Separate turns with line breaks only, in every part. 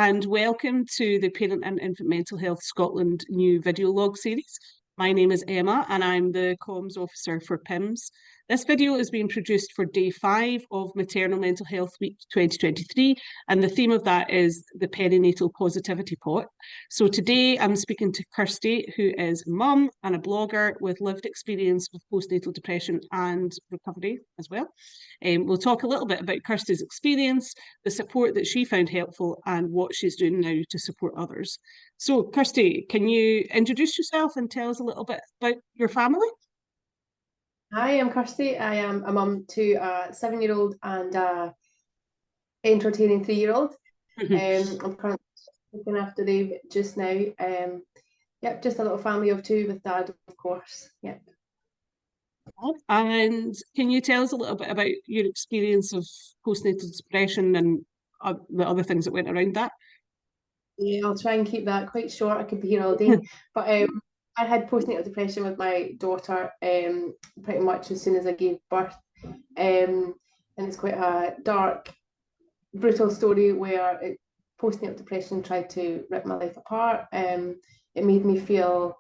and welcome to the Parent and Infant Mental Health Scotland new video log series. My name is Emma and I'm the comms officer for PIMS. This video is being produced for day 5 of Maternal Mental Health Week 2023, and the theme of that is the Perinatal Positivity Pot. So today I'm speaking to Kirsty, who is a mum and a blogger with lived experience with postnatal depression and recovery as well. We'll talk a little bit about Kirsty's experience, the support that she found helpful, and what she's doing now to support others. So, Kirsty, can you introduce yourself and tell us a little bit about your family?
Hi, I'm Kirsty. I am a mum to a 7-year-old and a entertaining 3-year-old. I'm currently looking after them just now. Yep, just a little family of 2 with dad, of course. Yep.
And can you tell us a little bit about your experience of postnatal depression and the other things that went around that?
Yeah, I'll try and keep that quite short. I could be here all day. But I had postnatal depression with my daughter pretty much as soon as I gave birth. And it's quite a dark, brutal story where postnatal depression tried to rip my life apart. It made me feel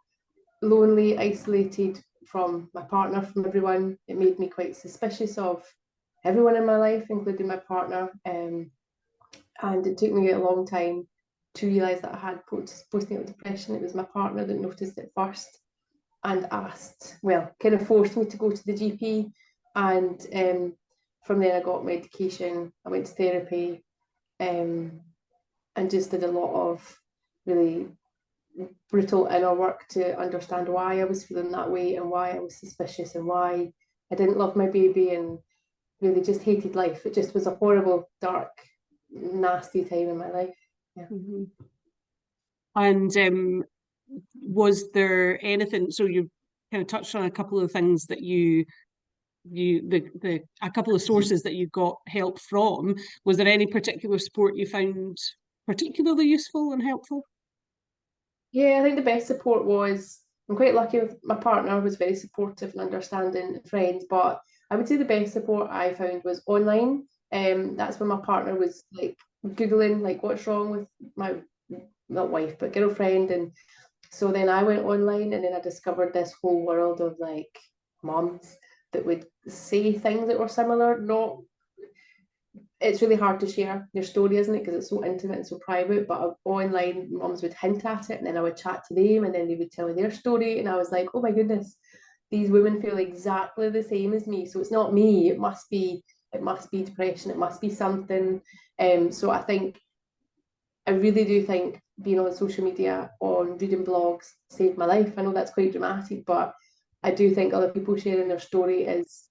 lonely, isolated from my partner, from everyone. It made me quite suspicious of everyone in my life, including my partner. And it took me a long time to realise that I had postnatal depression. It was my partner that noticed it first and asked, well, kind of forced me to go to the GP. And from there I got medication, I went to therapy, and just did a lot of really brutal inner work to understand why I was feeling that way and why I was suspicious and why I didn't love my baby and really just hated life. It just was a horrible, dark, nasty time in my life. Yeah.
Mm-hmm. And was there anything, so you kind of touched on a couple of things that a couple of sources that you got help from. Was there any particular support you found particularly useful and helpful?
Yeah, I think the best support was, I'm quite lucky with my partner, was very supportive and understanding, friends, but I would say the best support I found was online. That's when my partner was like Googling like what's wrong with my, not wife, but girlfriend. And so then I went online and then I discovered this whole world of like moms that would say things that were similar. Not, it's really hard to share your story, isn't it? Because it's so intimate and so private. But online, mums would hint at it, and then I would chat to them, and then they would tell me their story, and I was like, oh my goodness, these women feel exactly the same as me. So it's not me. It must be depression. It must be something. So I really do think being on social media, on reading blogs, saved my life. I know that's quite dramatic, but I do think other people sharing their story is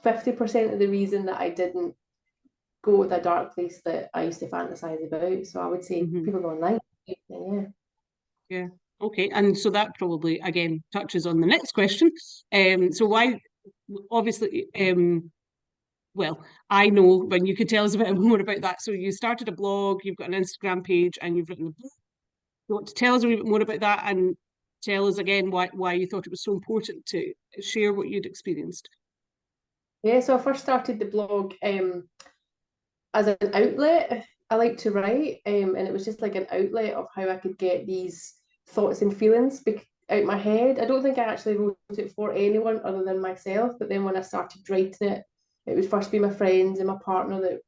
50% of the reason that I didn't go to the dark place that I used to fantasize about. So I would say people online.
Yeah. Okay. And so that probably again touches on the next question. So why, obviously, well, I know, but you could tell us a bit more about that. So you started a blog, you've got an Instagram page, and you've written a book. You want to tell us a wee bit more about that and tell us again why you thought it was so important to share what you'd experienced?
Yeah, so I first started the blog as an outlet. I like to write, and it was just like an outlet of how I could get these thoughts and feelings out my head. I don't think I actually wrote it for anyone other than myself, but then when I started writing it, it would first be my friends and my partner that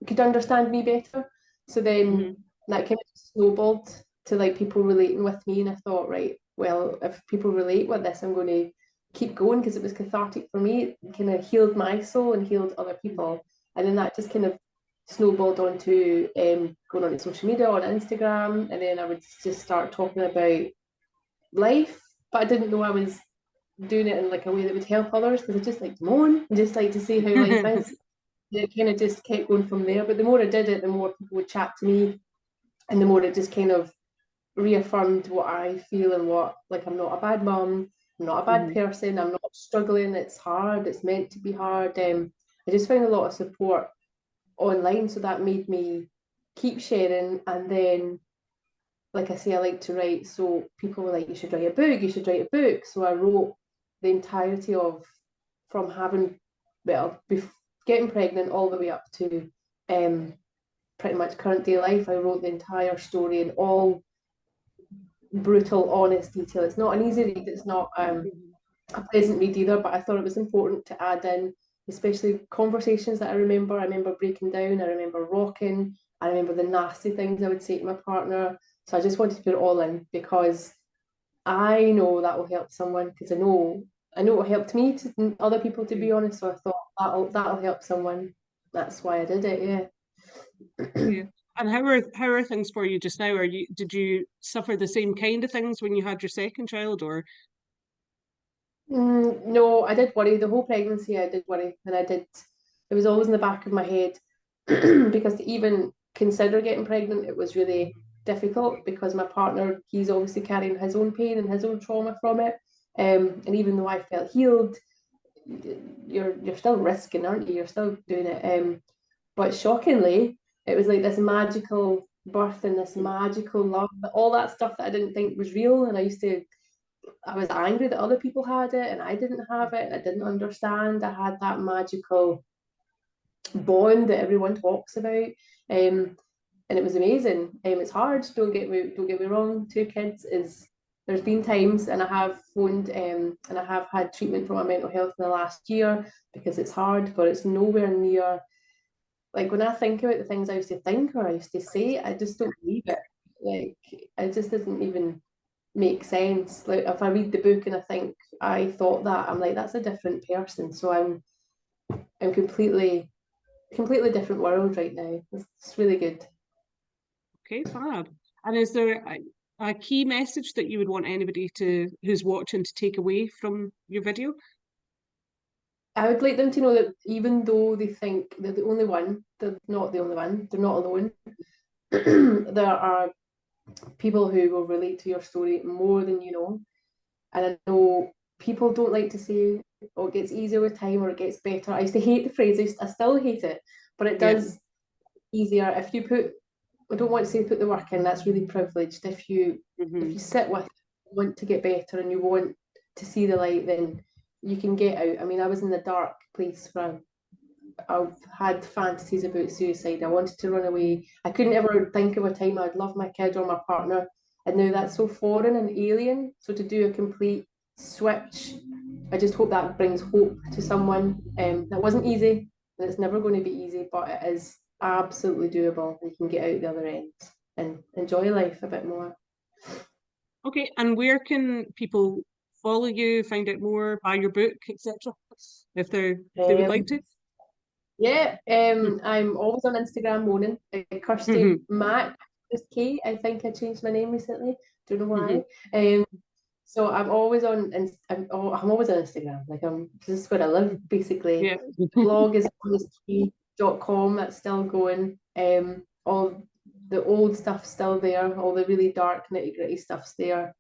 could understand me better. So then that kind of snowballed to like people relating with me, and I thought, right, well, if people relate with this, I'm going to keep going because it was cathartic for me. It kind of healed my soul and healed other people, and then that just kind of snowballed onto going on social media, on Instagram, and then I would just start talking about life, but I didn't know I was doing it in like a way that would help others because I just like to moan and just like to see how life is. It kind of just kept going from there. But the more I did it, the more people would chat to me, and the more it just kind of reaffirmed what I feel and what, like, I'm not a bad mum, I'm not a bad person, I'm not struggling, it's hard, it's meant to be hard. I just found a lot of support online, so that made me keep sharing. And then, like I say, I like to write, so people were like, you should write a book, you should write a book. So I wrote the entirety of, from having, well, getting pregnant all the way up to pretty much current day life. I wrote the entire story in all brutal, honest detail. It's not an easy read. It's not a pleasant read either, but I thought it was important to add in, especially conversations that I remember. I remember breaking down, I remember rocking, I remember the nasty things I would say to my partner. So I just wanted to put it all in because I know that will help someone, because I know it helped me to other people, to be honest. So I thought that'll help someone. That's why I did it. Yeah.
Yeah. And how are things for you just now? Did you suffer the same kind of things when you had your second child, or?
No, I did worry the whole pregnancy. I did worry, and I did. It was always in the back of my head because to even consider getting pregnant, it was really difficult because my partner, he's obviously carrying his own pain and his own trauma from it. And even though I felt healed, you're still risking, aren't you? You're still doing it. But shockingly, it was like this magical birth and this magical love, all that stuff that I didn't think was real. And I was angry that other people had it and I didn't have it. And I didn't understand. I had that magical bond that everyone talks about. And it was amazing. It's hard. Don't get me wrong. Two kids is there's been times, and I have phoned and I have had treatment for my mental health in the last year because it's hard, but it's nowhere near like when I think about the things I used to think or I used to say, I just don't believe it. Like it just doesn't even make sense. Like if I read the book and I think I thought that, I'm like, that's a different person. So I'm completely different world right now. It's really good.
Okay, fab. And is there a key message that you would want anybody who's watching to take away from your video?
I would like them to know that even though they think they're the only one, they're not the only one. They're not alone. There are people who will relate to your story more than you know. And I know people don't like to say, oh, it gets easier with time or it gets better. I used to hate the phrase, I still hate it, but it
Yeah.
does easier if you put, I don't want to say put the work in, that's really privileged. If you sit with it, want to get better and you want to see the light, then you can get out. I mean, I was in the dark place for I've had fantasies about suicide. I wanted to run away. I couldn't ever think of a time I'd love my kid or my partner. And now that's so foreign and alien. So to do a complete switch, I just hope that brings hope to someone. That wasn't easy, and it's never going to be easy, but it is absolutely doable. You can get out the other end and enjoy life a bit more.
Okay, and where can people follow you, find out more, buy your book, etc., if they would like
Um,
to?
Yeah, I'm always on Instagram moaning. Kirsty
Mhm,
Mac, just K. I think I changed my name recently. Don't know why.
mhm.
So I'm always on. I'm always on Instagram. Like this is where I live basically.
Yeah.
Blog is honestkey.com. That's still going. All the old stuff's still there. All the really dark nitty gritty stuff's there.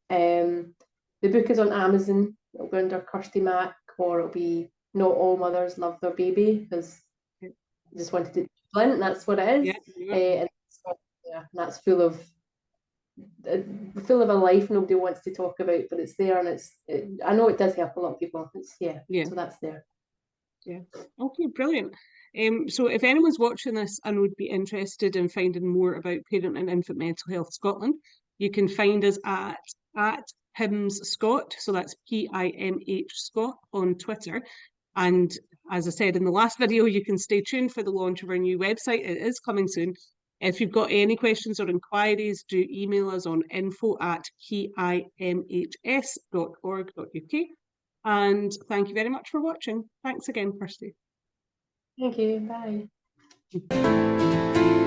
Um, the book is on Amazon. It'll go under Kirsty Mac, or it'll be Not All Mothers Love Their Baby, because I just wanted it blunt. That's what it
Yeah.
is, and yeah, that's full of a life nobody wants to talk about, but it's there, and I know it does help a lot of people. Yeah,
Yeah.
so that's there.
Yeah. Okay, brilliant. So if anyone's watching this and would be interested in finding more about Parent and Infant Mental Health Scotland, you can find us at PIMS Scott, so that's PIMH Scott on Twitter. And as I said in the last video, you can stay tuned for the launch of our new website. It is coming soon. If you've got any questions or inquiries, do email us on info@pimhs.org.uk. And thank you very much for watching. Thanks again, Kirsty.
Thank you. Bye.